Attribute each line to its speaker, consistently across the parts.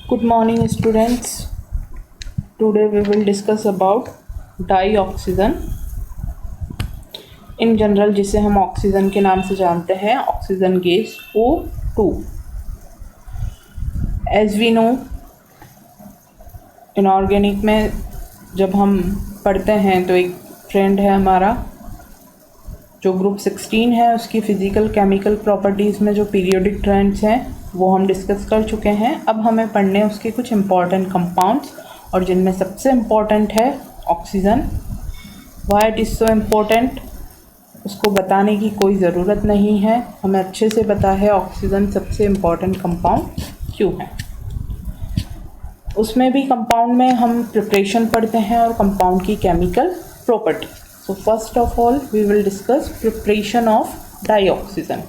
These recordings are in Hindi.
Speaker 1: Good morning students. Today we will discuss about dioxygen in general, जिसे हम ऑक्सीजन के नाम से जानते हैं, oxygen gas O2। As we know, inorganic में जब हम पढ़ते हैं तो एक फ्रेंड है हमारा जो ग्रुप 16 है, उसकी फ़िज़िकल केमिकल प्रॉपर्टीज़ में जो पीरियोडिक ट्रेंड्स हैं वो हम डिस्कस कर चुके हैं। अब हमें पढ़ने उसके कुछ इम्पॉर्टेंट कंपाउंड्स, और जिनमें सबसे इम्पॉर्टेंट है oxygen. Why it is so important उसको बताने की कोई ज़रूरत नहीं है, हमें अच्छे से पता है ऑक्सीजन सबसे इम्पॉर्टेंट कंपाउंड क्यों है। उसमें भी कंपाउंड में हम प्रिपरेशन पढ़ते हैं और कंपाउंड की chemical property. So first of all we will discuss preparation of dioxygen.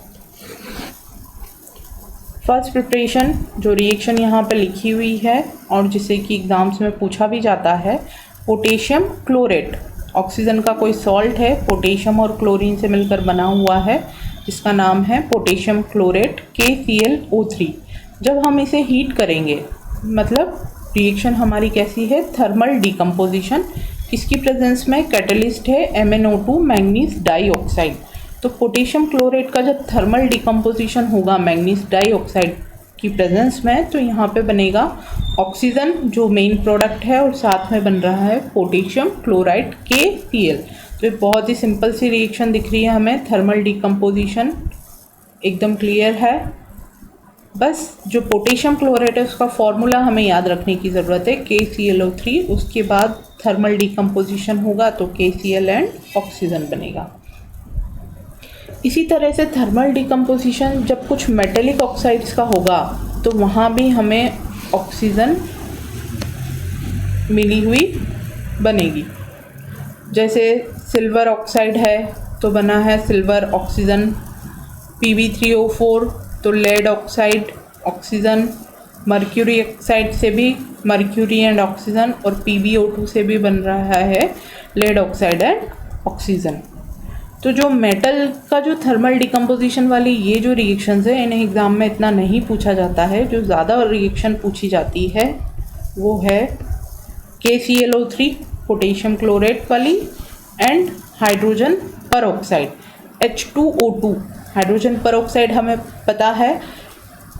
Speaker 1: First preparation जो रिएक्शन यहाँ पे लिखी हुई है और जिसे कि एग्ज़ाम्स में पूछा भी जाता है, पोटेशियम क्लोरेट। ऑक्सीजन का कोई सॉल्ट है, पोटेशियम और क्लोरीन से मिलकर बना हुआ है, जिसका नाम है पोटेशियम क्लोरेट KClO3। जब हम इसे हीट करेंगे, मतलब रिएक्शन हमारी कैसी है, थर्मल डिकम्पोजिशन। इसकी प्रेजेंस में कैटलिस्ट है MnO2 मैंगनीज डाइऑक्साइड। तो पोटेशियम क्लोरेट का जब थर्मल डिकम्पोजिशन होगा मैंगनीज डाइऑक्साइड की प्रेजेंस में, तो यहाँ पे बनेगा ऑक्सीजन जो मेन प्रोडक्ट है, और साथ में बन रहा है पोटेशियम क्लोराइड KCl। तो ये बहुत ही सिंपल सी रिएक्शन दिख रही है हमें, थर्मल डिकम्पोजिशन एकदम क्लियर है। बस जो पोटेशियम क्लोराइड है उसका फॉर्मूला हमें याद रखने की ज़रूरत है, KClO3। उसके बाद थर्मल डिकम्पोजिशन होगा तो KCl एंड ऑक्सीजन बनेगा। इसी तरह से थर्मल डिकम्पोजिशन जब कुछ मेटेलिक ऑक्साइड्स का होगा तो वहाँ भी हमें ऑक्सीजन मिली हुई बनेगी। जैसे सिल्वर ऑक्साइड है तो बना है सिल्वर ऑक्सीजन, Pb3O4 तो lead oxide oxygen, mercury oxide से भी मर्क्यूरी एंड ऑक्सीजन, और PbO2 से भी बन रहा है लेड ऑक्साइड एंड ऑक्सीजन। तो जो मेटल का जो थर्मल डिकम्पोजिशन वाली ये जो रिएक्शंस है, इन्हें एग्ज़ाम में इतना नहीं पूछा जाता है। जो ज़्यादा रिएक्शन पूछी जाती है वो है KClO3 पोटेशियम क्लोरेट वाली and hydrogen peroxide H2O2। Hydrogen peroxide हमें पता है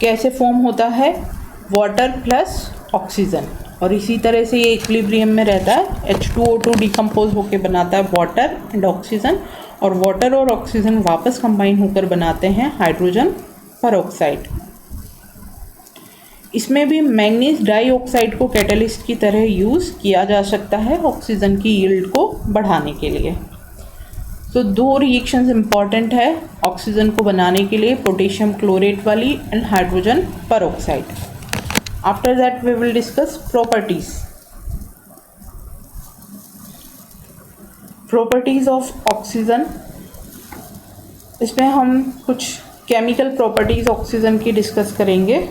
Speaker 1: कैसे फॉर्म होता है, वाटर प्लस ऑक्सीजन, और इसी तरह से ये इक्विलिब्रियम में रहता है। H2O2 डिकम्पोज होकर बनाता है वाटर एंड ऑक्सीजन, और वाटर और ऑक्सीजन वापस कंबाइन होकर बनाते हैं हाइड्रोजन परऑक्साइड। इसमें भी मैंगनीज डाइऑक्साइड को कैटलिस्ट की तरह यूज़ किया जा सकता है ऑक्सीजन की यील्ड को बढ़ाने के लिए। तो दो रिएक्शंस इम्पॉर्टेंट है ऑक्सीजन को बनाने के लिए, पोटेशियम क्लोरेट वाली and hydrogen peroxide. After that we will discuss properties of oxygen. इसमें हम कुछ केमिकल प्रॉपर्टीज़ ऑक्सीजन की डिस्कस करेंगे।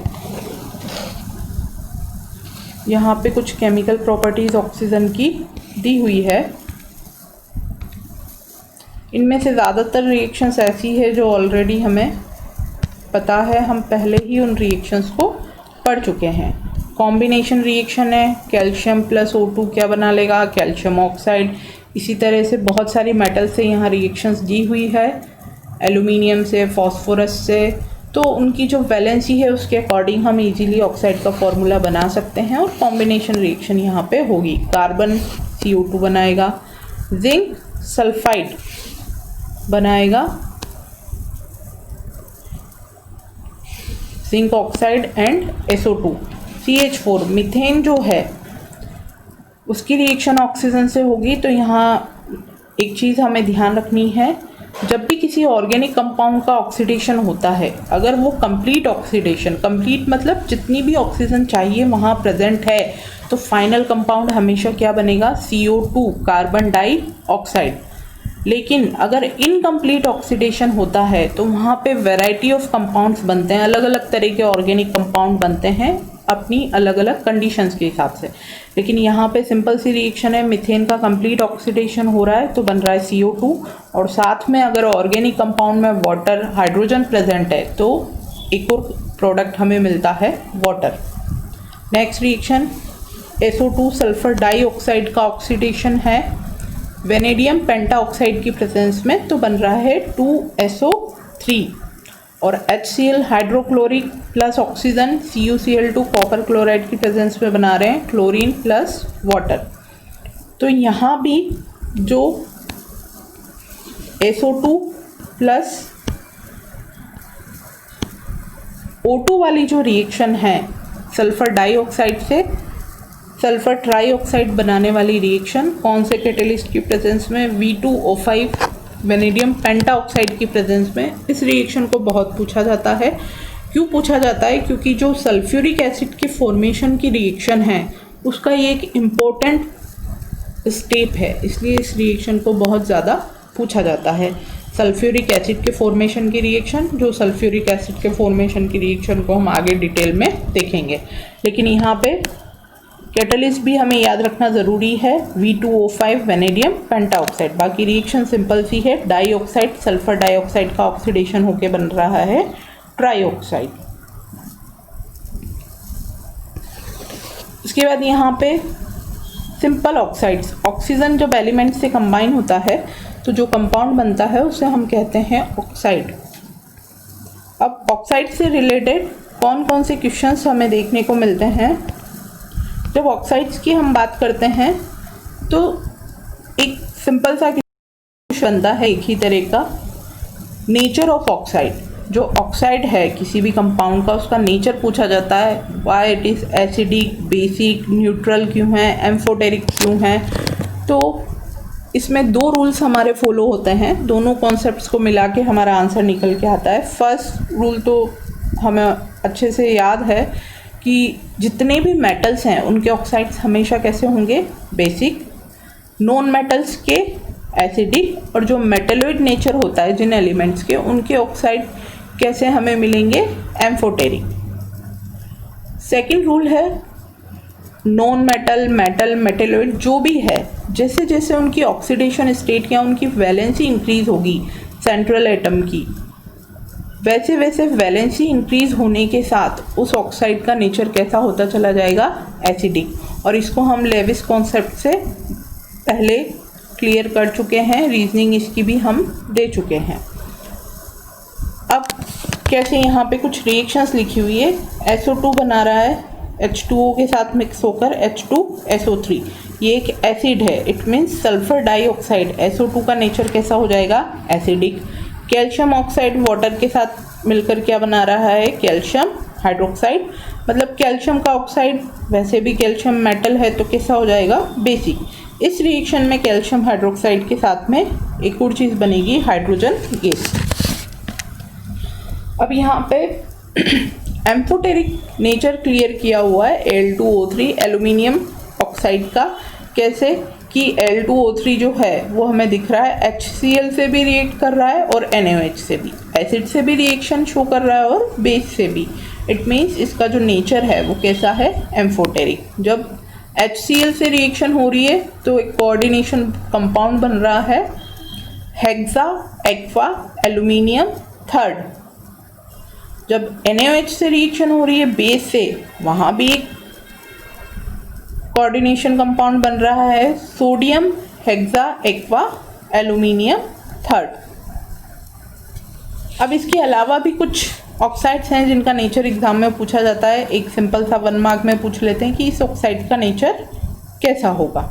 Speaker 1: यहाँ पे कुछ केमिकल प्रॉपर्टीज़ ऑक्सीजन की दी हुई है। इनमें से ज़्यादातर रिएक्शंस ऐसी है जो ऑलरेडी हमें पता है, हम पहले ही उन रिएक्शंस को पढ़ चुके हैं। कॉम्बिनेशन रिएक्शन है, कैल्शियम प्लस O2 क्या बना लेगा, कैल्शियम ऑक्साइड। इसी तरह से बहुत सारी मेटल से यहाँ रिएक्शंस दी हुई है, एल्यूमिनियम से, फास्फोरस से। तो उनकी जो वैलेंसी है उसके अकॉर्डिंग हम इजीली ऑक्साइड का फॉर्मूला बना सकते हैं, और कॉम्बिनेशन रिएक्शन यहाँ पे होगी। कार्बन CO2 बनाएगा, जिंक सल्फाइड बनाएगा zinc oxide and SO2। CH4 methane जो है उसकी रिएक्शन ऑक्सीजन से होगी। तो यहाँ एक चीज़ हमें ध्यान रखनी है, जब भी किसी ऑर्गेनिक कंपाउंड का ऑक्सीडेशन होता है, अगर वो कंप्लीट ऑक्सीडेशन, कंप्लीट मतलब जितनी भी ऑक्सीजन चाहिए वहाँ प्रेजेंट है, तो फाइनल कंपाउंड हमेशा क्या बनेगा, CO2 कार्बन डाइऑक्साइड। लेकिन अगर इनकम्प्लीट ऑक्सीडेशन होता है तो वहाँ पे वैरायटी ऑफ कंपाउंड्स बनते हैं, अलग अलग तरह के ऑर्गेनिक कंपाउंड बनते हैं अपनी अलग अलग कंडीशंस के हिसाब से। लेकिन यहाँ पे सिंपल सी रिएक्शन है, मीथेन का कंप्लीट ऑक्सीडेशन हो रहा है तो बन रहा है CO2, और साथ में अगर ऑर्गेनिक कंपाउंड में वाटर हाइड्रोजन प्रेजेंट है तो एक और प्रोडक्ट हमें मिलता है water. Next reaction SO2 sulphur dioxide का ऑक्सीडेशन है वेनेडियम पेंटाऑक्साइड की प्रेजेंस में, तो बन रहा है 2SO3 और HCl hydrochloric plus oxygen CuCl2 copper chloride की प्रेजेंस में बना रहे हैं क्लोरीन प्लस वाटर। तो यहाँ भी जो SO2 प्लस O2 वाली जो रिएक्शन है सल्फर डाइऑक्साइड से सल्फर ट्राइऑक्साइड बनाने वाली रिएक्शन कौन से कैटेलिस्ट की प्रेजेंस में, V2O5 वेनेडियम पेंटाऑक्साइड की प्रेजेंस में। इस रिएक्शन को बहुत पूछा जाता है। क्यों पूछा जाता है? क्योंकि जो सल्फ्यूरिक एसिड की फॉर्मेशन की रिएक्शन है उसका ये एक इम्पोर्टेंट स्टेप है, इसलिए इस रिएक्शन को बहुत ज़्यादा पूछा जाता है। सल्फ्यूरिक एसिड के फॉर्मेशन की रिएक्शन, जो सल्फ्यूरिक एसिड के फॉर्मेशन की रिएक्शन को हम आगे डिटेल में देखेंगे, लेकिन यहाँ पे कैटलिस्ट भी हमें याद रखना ज़रूरी है V2O5 वेनेडियम पेंटाऑक्साइड। बाकी रिएक्शन सिंपल सी है, डाइऑक्साइड सल्फर डाइऑक्साइड का ऑक्सीडेशन होके बन रहा है ट्राइऑक्साइड। इसके बाद यहाँ पे सिंपल ऑक्साइड्स, ऑक्सीजन जब एलिमेंट से कंबाइन होता है तो जो कंपाउंड बनता है उसे हम कहते हैं ऑक्साइड। अब ऑक्साइड से रिलेटेड कौन कौन से क्वेश्चंस हमें देखने को मिलते हैं? जब ऑक्साइड्स की हम बात करते हैं तो एक सिंपल सा क्वेश्चन बनता है एक ही तरह का, नेचर ऑफ ऑक्साइड। जो ऑक्साइड है किसी भी कंपाउंड का उसका नेचर पूछा जाता है, why it is acidic, basic, neutral क्यों है, एम्फोटेरिक क्यों है। तो इसमें दो रूल्स हमारे फॉलो होते हैं, दोनों कॉन्सेप्ट्स को मिला के हमारा आंसर निकल के आता है। फर्स्ट रूल तो हमें अच्छे से याद है कि जितने भी मेटल्स हैं उनके ऑक्साइड्स हमेशा कैसे होंगे, बेसिक, नॉन मेटल्स के एसिडिक, और जो मेटेलॉइड नेचर होता है जिन एलिमेंट्स के उनके ऑक्साइड कैसे हमें मिलेंगे, एम्फोटेरिक। सेकंड रूल है नॉन मेटल, मेटल, मेटेलॉइड जो भी है, जैसे जैसे उनकी ऑक्सीडेशन स्टेट या उनकी वैलेंसी इंक्रीज होगी सेंट्रल एटम की, वैसे वैसे वैलेंसी इंक्रीज होने के साथ उस ऑक्साइड का नेचर कैसा होता चला जाएगा, एसिडिक। और इसको हम लेविस कॉन्सेप्ट से पहले क्लियर कर चुके हैं, रीजनिंग इसकी भी हम दे चुके हैं। अब कैसे यहाँ पे कुछ रिएक्शंस लिखी हुई है, SO2 बना रहा है H2O के साथ मिक्स होकर H2SO3, ये एक एसिड है, it means sulphur dioxide. SO2 का नेचर कैसा हो जाएगा, एसिडिक। कैल्शियम ऑक्साइड वाटर के साथ मिलकर क्या बना रहा है, कैल्शियम हाइड्रोक्साइड, मतलब कैल्शियम का ऑक्साइड, वैसे भी कैल्शियम मेटल है तो कैसा हो जाएगा, बेसिक। इस रिएक्शन में कैल्शियम हाइड्रोक्साइड के साथ में एक और चीज़ बनेगी, हाइड्रोजन गैस। अब यहाँ पे एम्फोटेरिक नेचर क्लियर किया हुआ है Al2O3 एल्यूमिनियम ऑक्साइड का। कैसे कि Al2O3 जो है वो हमें दिख रहा है HCl से भी रिएक्ट कर रहा है और NaOH से भी, एसिड से भी रिएक्शन शो कर रहा है और बेस से भी। इट मीन्स इसका जो नेचर है वो कैसा है, एम्फोटेरिक। जब HCl से रिएक्शन हो रही है तो एक कोऑर्डिनेशन कंपाउंड बन रहा है हेक्सा एक्वा एल्यूमिनियम थर्ड। जब NaOH से रिएक्शन हो रही है बेस से, वहाँ भी एक कोऑर्डिनेशन कंपाउंड बन रहा है sodium hexa aqua aluminium third. अब इसके अलावा भी कुछ ऑक्साइड्स हैं जिनका नेचर एग्जाम में पूछा जाता है। एक सिंपल सा 1 मार्क में पूछ लेते हैं कि इस ऑक्साइड का नेचर कैसा होगा।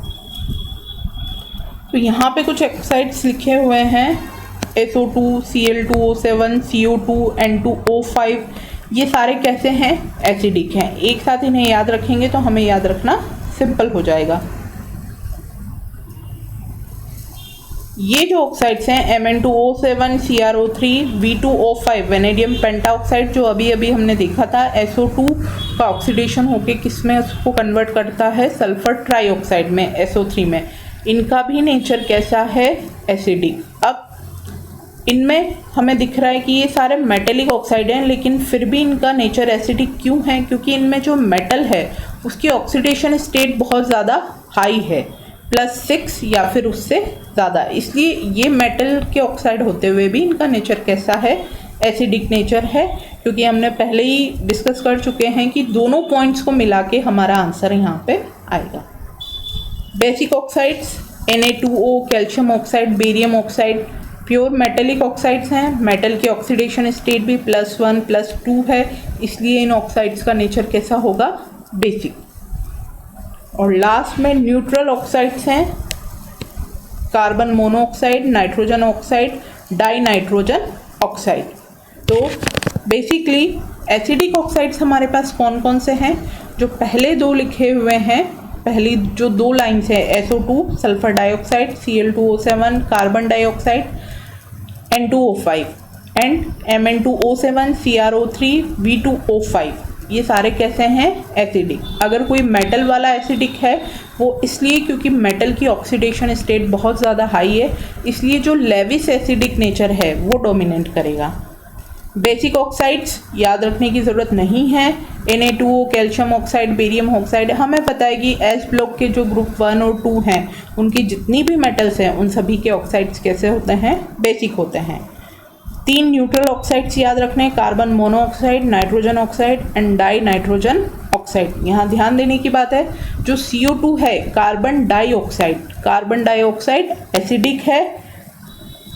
Speaker 1: तो यहाँ पे कुछ ऑक्साइड्स लिखे हुए हैं SO2, Cl2O7, CO2, N2O5, ये सारे कैसे हैं, एसिडिक हैं। एक साथ इन्हें याद रखेंगे तो हमें याद रखना सिंपल हो जाएगा। ये जो ऑक्साइड्स हैं Mn2O7, CrO3, V2O5 vanadium pentoxide, जो अभी अभी हमने देखा था SO2 का ऑक्सीडेशन होके किसमें उसको कन्वर्ट करता है, सल्फर ट्राइऑक्साइड में, SO3 में। इनका भी नेचर कैसा है, एसिडिक। अब इनमें हमें दिख रहा है कि ये सारे मेटेलिक ऑक्साइड हैं, लेकिन फिर भी इनका नेचर एसिडिक क्यों है, क्योंकि इनमें जो मेटल है उसकी ऑक्सीडेशन स्टेट बहुत ज़्यादा हाई है, +6 या फिर उससे ज़्यादा, इसलिए ये मेटल के ऑक्साइड होते हुए भी इनका नेचर कैसा है, एसिडिक नेचर है, क्योंकि हमने पहले ही डिस्कस कर चुके हैं कि दोनों पॉइंट्स को मिला के हमारा आंसर यहाँ पे आएगा। Basic oxides Na2O, calcium oxide, barium oxide pure metallic oxides हैं। मेटल की ऑक्सीडेशन स्टेट भी +1 +2 है, इसलिए इन ऑक्साइड्स का नेचर कैसा होगा, बेसिक। और लास्ट में न्यूट्रल ऑक्साइड्स हैं, carbon monoxide, nitrogen oxide, die nitrogen oxide. तो बेसिकली एसिडिक ऑक्साइड्स हमारे पास कौन कौन से हैं, जो पहले दो लिखे हुए हैं, पहली जो दो लाइन्स है SO2 sulphur dioxide, Cl2O7 carbon dioxide, N2O5 and Mn2O7 CrO3 V2O5, ये सारे कैसे हैं, एसिडिक। अगर कोई मेटल वाला एसिडिक है वो इसलिए क्योंकि मेटल की ऑक्सीडेशन स्टेट बहुत ज़्यादा हाई है, इसलिए जो लेविस एसिडिक नेचर है वो डोमिनेट करेगा। बेसिक ऑक्साइड्स याद रखने की ज़रूरत नहीं है, Na2O, calcium oxide, barium oxide. हमें पता है कि एस ब्लॉक के जो ग्रुप 1 और 2 हैं उनकी जितनी भी मेटल्स हैं उन सभी के ऑक्साइड्स कैसे होते हैं, बेसिक होते हैं। 3 न्यूट्रल ऑक्साइड्स याद रखने, carbon monoxide, nitrogen oxide and die nitrogen oxide. यहाँ ध्यान देने की बात है, जो CO2 है carbon dioxide, carbon dioxide acidic है,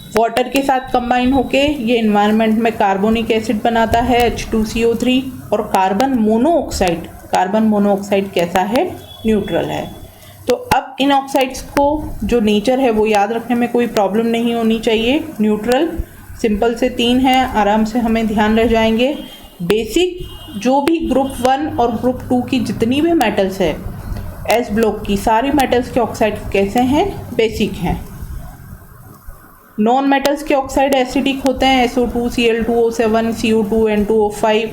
Speaker 1: वाटर के साथ कंबाइन होके ये इन्वायरमेंट में कार्बोनिक एसिड बनाता है H2CO3। और कार्बन मोनोऑक्साइड कैसा है, न्यूट्रल है। तो अब इन ऑक्साइड्स को जो नेचर है वो याद रखने में कोई प्रॉब्लम नहीं होनी चाहिए। न्यूट्रल सिंपल से 3 हैं, आराम से हमें ध्यान रह जाएंगे। बेसिक जो भी ग्रुप 1 और ग्रुप 2 की जितनी भी मेटल्स है एस ब्लॉक की, सारी मेटल्स के ऑक्साइड कैसे हैं, बेसिक हैं। नॉन मेटल्स के ऑक्साइड एसिडिक होते हैं, SO2 Cl2O7 CO2 N2O5,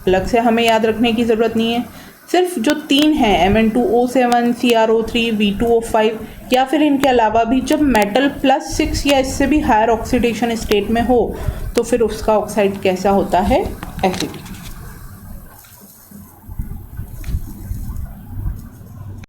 Speaker 1: अलग से हमें याद रखने की ज़रूरत नहीं है। सिर्फ जो 3 हैं Mn2O7 CrO3 V2O5, या फिर इनके अलावा भी जब मेटल +6 या इससे भी हायर ऑक्सीडेशन स्टेट में हो तो फिर उसका ऑक्साइड कैसा होता है, एसिडिक।